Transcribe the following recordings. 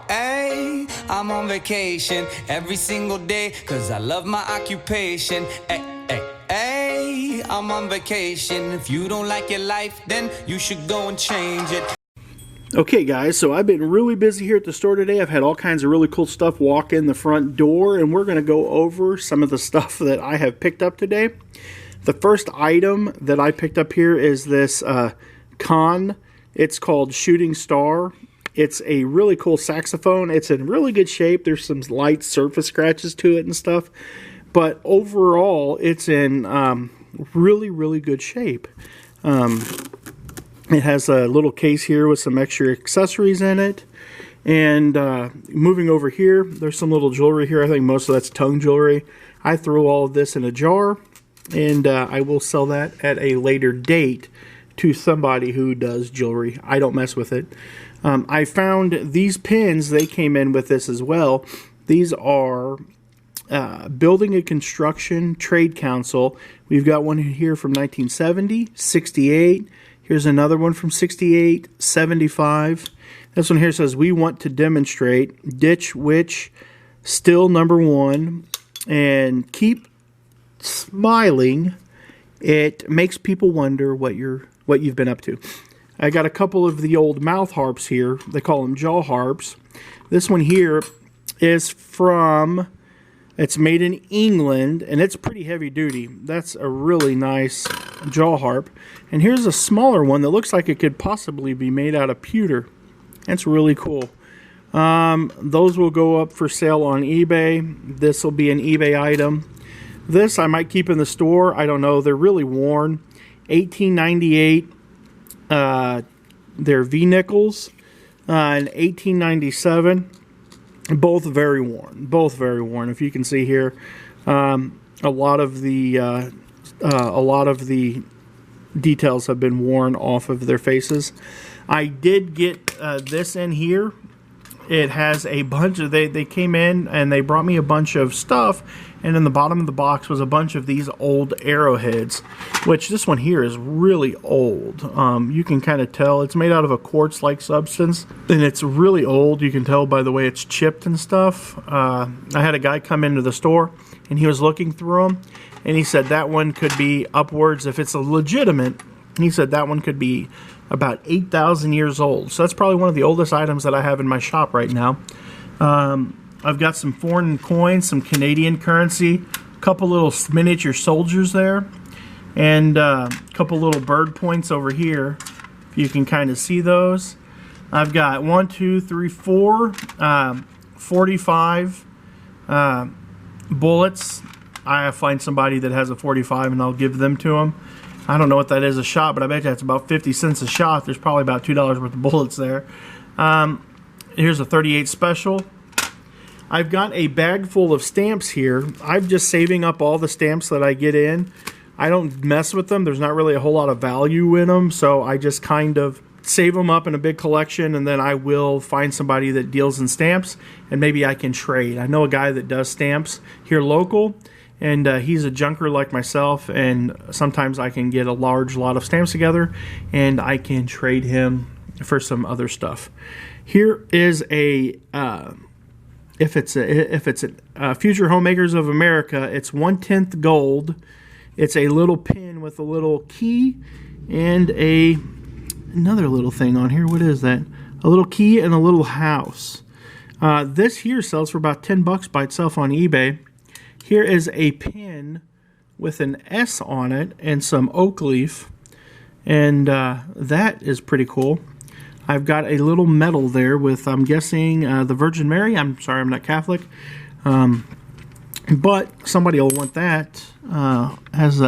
Hey, I'm on vacation every single day, cause I love my occupation. Hey, hey, hey, I'm on vacation. If you don't like your life, then you should go and change it. Okay guys, so I've been really busy here at the store today. I've had all kinds of really cool stuff walk in the front door, and we're going to go over some of the stuff that I have picked up today. The first item that I picked up here is this con. It's called Shooting Star. It's a really cool saxophone. It's in really good shape. There's some light surface scratches to it and stuff. But overall, it's in really, really good shape. It has a little case here with some extra accessories in it. And moving over here, there's some little jewelry here. I think most of that's tongue jewelry. I threw all of this in a jar, and I will sell that at a later date to somebody who does jewelry. I don't mess with it. I found these pins. They came in with this as well. These are Building and Construction Trade Council. We've got one here from 1970, 68. Here's another one from 68, 75. This one here says, we want to demonstrate, ditch witch, still #1, and keep smiling. It makes people wonder what you've been up to. I got a couple of the old mouth harps here. They call them jaw harps. This one here is it's made in England, and it's pretty heavy duty. That's a really nice jaw harp. And here's a smaller one that looks like it could possibly be made out of pewter. That's really cool. Those will go up for sale on eBay. This will be an eBay item. This I might keep in the store. I don't know. They're really worn. 1898. They're V-nickels. In 1897. Both very worn. Both very worn. If you can see here, a lot of the details have been worn off of their faces. I did get this in here. It has a bunch of, they came in and they brought me a bunch of stuff, and in the bottom of the box was a bunch of these old Arrowheads, which this one here is really old. You can kind of tell it's made out of a quartz-like substance, and it's really old. You can tell by the way it's chipped and stuff. I had a guy come into the store, and he was looking through them, and he said that one could be upwards, if it's a legitimate, he said that one could be about 8,000 years old. So that's probably one of the oldest items that I have in my shop right now. I've got some foreign coins, some Canadian currency, a couple little miniature soldiers there, and a couple little bird points over here, if you can kind of see those. I've got 1, 2, 3, 4, 45 bullets. I find somebody that has a 45 and I'll give them to them. I don't know what that is a shot, but I bet you that's about 50 cents a shot. There's probably about $2 worth of bullets there. Here's a 38 special. I've got a bag full of stamps here. I'm just saving up all the stamps that I get in. I don't mess with them. There's not really a whole lot of value in them, so I just kind of save them up in a big collection, and then I will find somebody that deals in stamps, and maybe I can trade. I know a guy that does stamps here local, and he's a junker like myself, and sometimes I can get a large lot of stamps together, and I can trade him for some other stuff. Here is a if it's a Future Homemakers of America, it's 1/10 gold. It's a little pin with a little key and another little thing on here. What is that? A little key and a little house. This here sells for about $10 by itself on eBay. Here is a pin with an S on it and some oak leaf, and that is pretty cool. I've got a little medal there with, I'm guessing, the Virgin Mary. I'm sorry, I'm not Catholic, but somebody will want that. That's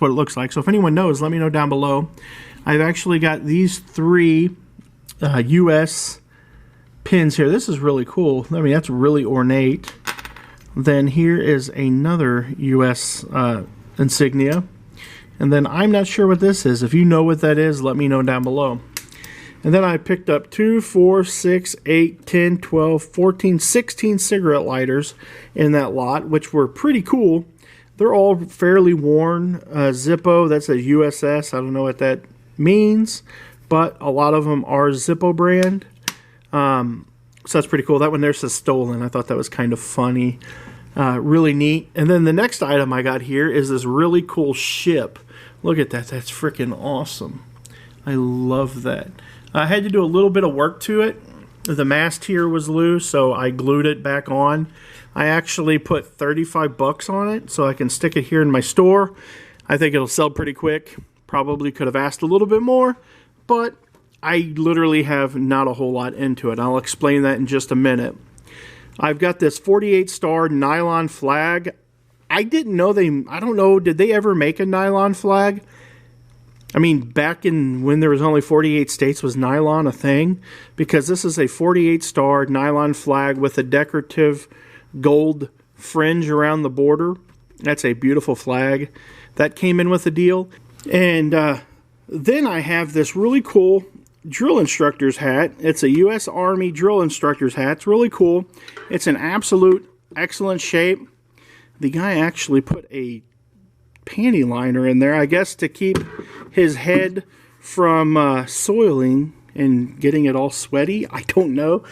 what it looks like. So if anyone knows, let me know down below. I've actually got these 3 U.S. pins here. This is really cool. I mean, that's really ornate. Then here is another U.S. insignia. And then I'm not sure what this is. If you know what that is, let me know down below. And then I picked up 2, 4, 6, 8, 10, 12, 14, 16 cigarette lighters in that lot, which were pretty cool. They're all fairly worn. Zippo, that's a USS. I don't know what that means, but a lot of them are Zippo brand. So that's pretty cool. That one there says stolen. I thought that was kind of funny. Really neat. And then the next item I got here is this really cool ship. Look at that. That's freaking awesome. I love that. I had to do a little bit of work to it. The mast here was loose, so I glued it back on. I actually put 35 bucks on it so I can stick it here in my store. I think it'll sell pretty quick. Probably could have asked a little bit more, but I literally have not a whole lot into it. I'll explain that in just a minute. I've got this 48 star nylon flag. I didn't know I don't know, did they ever make a nylon flag? I mean, back in when there was only 48 states, was nylon a thing? Because this is a 48 star nylon flag with a decorative gold fringe around the border. That's a beautiful flag. That came in with the deal. And then I have this really cool drill instructor's hat. It's a U.S. Army drill instructor's hat. It's really cool. It's an absolute excellent shape. The guy actually put a panty liner in there, I guess, to keep his head from soiling and getting it all sweaty. I don't know.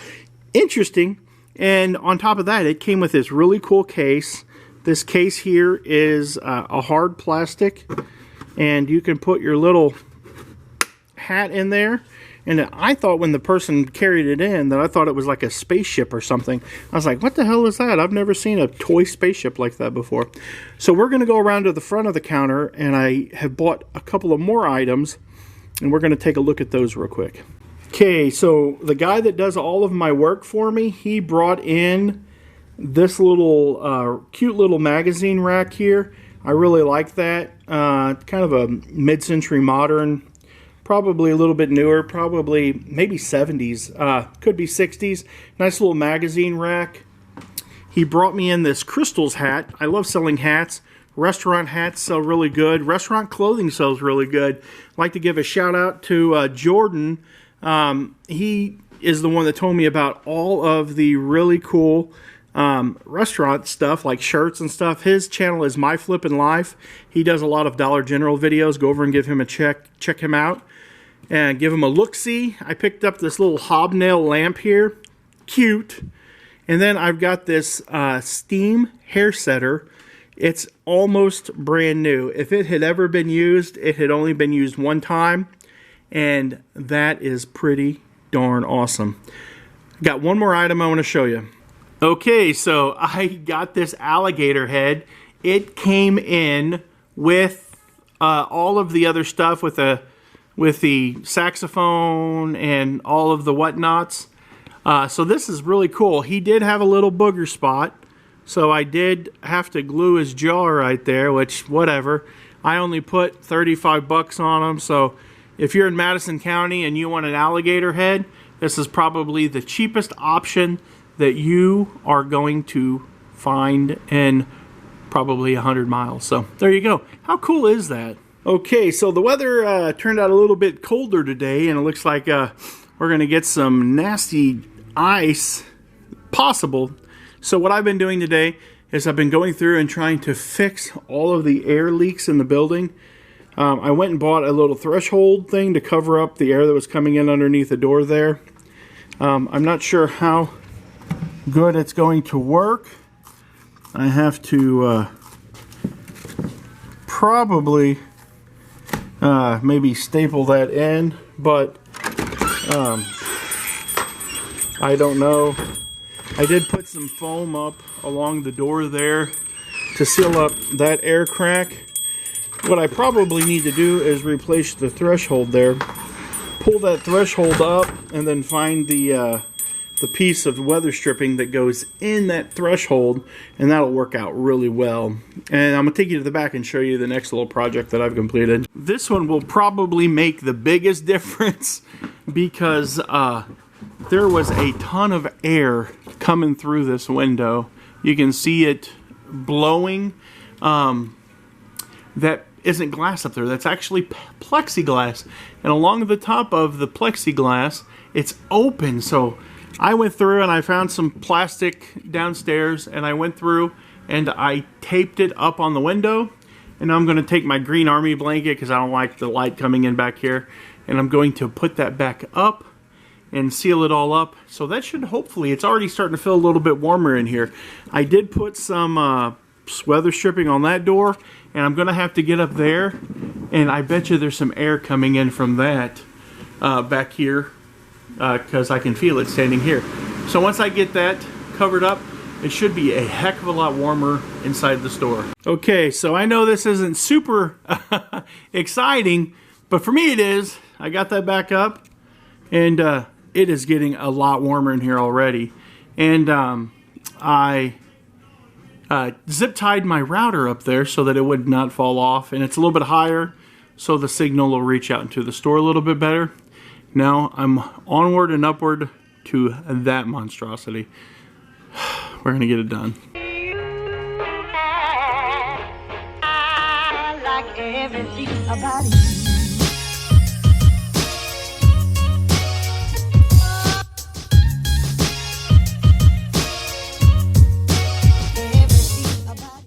Interesting. And on top of that, it came with this really cool case. This case here is a hard plastic, and you can put your little hat in there. And I thought when the person carried it in that I thought it was like a spaceship or something. I was like, what the hell is that? I've never seen a toy spaceship like that before. So we're going to go around to the front of the counter, and I have bought a couple of more items, and we're going to take a look at those real quick. Okay, so the guy that does all of my work for me, he brought in this little cute little magazine rack here. I really like that. Kind of a mid-century modern, probably a little bit newer, probably maybe 70s, could be 60s. Nice little magazine rack. He brought me in this Crystals hat. I love selling hats. Restaurant hats sell really good. Restaurant clothing sells really good. I'd like to give a shout out to Jordan. He is the one that told me about all of the really cool restaurant stuff like shirts and stuff. His channel is My Flippin' Life. He does a lot of Dollar General videos. Go over and give him a check him out and give him a look-see. I picked up this little hobnail lamp here. Cute. And then I've got this steam hair setter. It's almost brand new. If it had ever been used, it had only been used one time, and that is pretty darn awesome. Got one more item I want to show you. Okay, so I got this Alligator Head. It came in with all of the other stuff, with the saxophone and all of the whatnots. So this is really cool. He did have a little booger spot, so I did have to glue his jaw right there, which, whatever. I only put 35 bucks on him, so if you're in Madison County and you want an alligator head, this is probably the cheapest option that you are going to find in probably 100 miles. So there you go. How cool is that? Okay, so the weather turned out a little bit colder today, and it looks like we're going to get some nasty ice possible. So what I've been doing today is I've been going through and trying to fix all of the air leaks in the building. I went and bought a little threshold thing to cover up the air that was coming in underneath the door there. I'm not sure how good it's going to work. I have to probably maybe staple that in, but I don't know. I did put some foam up along the door there to seal up that air crack. What I probably need to do is replace the threshold there. Pull that threshold up and then find the piece of weather stripping that goes in that threshold, and that'll work out really well. And I'm going to take you to the back and show you the next little project that I've completed. This one will probably make the biggest difference because there was a ton of air coming through this window. You can see it blowing. That isn't glass up there. That's actually plexiglass. And along the top of the plexiglass, it's open. So I went through and I found some plastic downstairs, and I went through and I taped it up on the window. And I'm going to take my green army blanket because I don't like the light coming in back here. And I'm going to put that back up. and seal it all up. So that should hopefully, it's already starting to feel a little bit warmer in here. I did put some weather stripping on that door, and I'm going to have to get up there, and I bet you there's some air coming in from that back here, because I can feel it standing here. So once I get that covered up, it should be a heck of a lot warmer inside the store. Okay, so I know this isn't super exciting, but for me it is. I got that back up, and it is getting a lot warmer in here already. And I zip tied my router up there so that it would not fall off, and it's a little bit higher so the signal will reach out into the store a little bit better. Now I'm onward and upward to that monstrosity. We're gonna get it done. I like everything about you.